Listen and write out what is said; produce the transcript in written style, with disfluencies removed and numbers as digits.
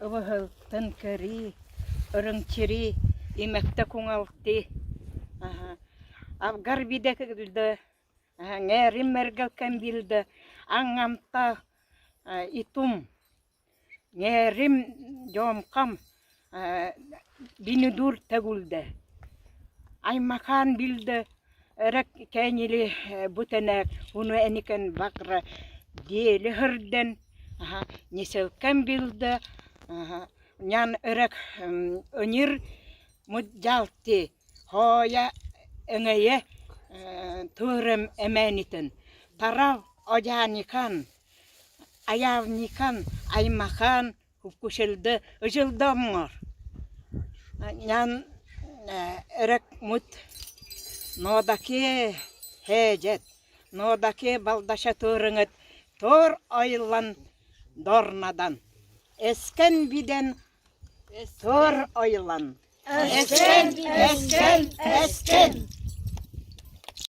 ывыһыл тынкыри, ырыңчири, имекте куңалти. Авгар бидек билде, ngärim mergelken bilde, angamta itum, ngärim jomkam, bini dur tegulde. Aymakan bilde, erek kenili butenek, unu eniken bakra diyeli hırden, niselken bilde, nyan erek önir mudjalti, hoya engeye turem emenitin. Tarav ocanikan, ayavnikan, aymakan, hukuşilde, ıcıldamlar. Nyan erek mut nodaki hejet, nodaki baldaşa turunget, tor aylan dornadan. Esken biden tor aylan. Esken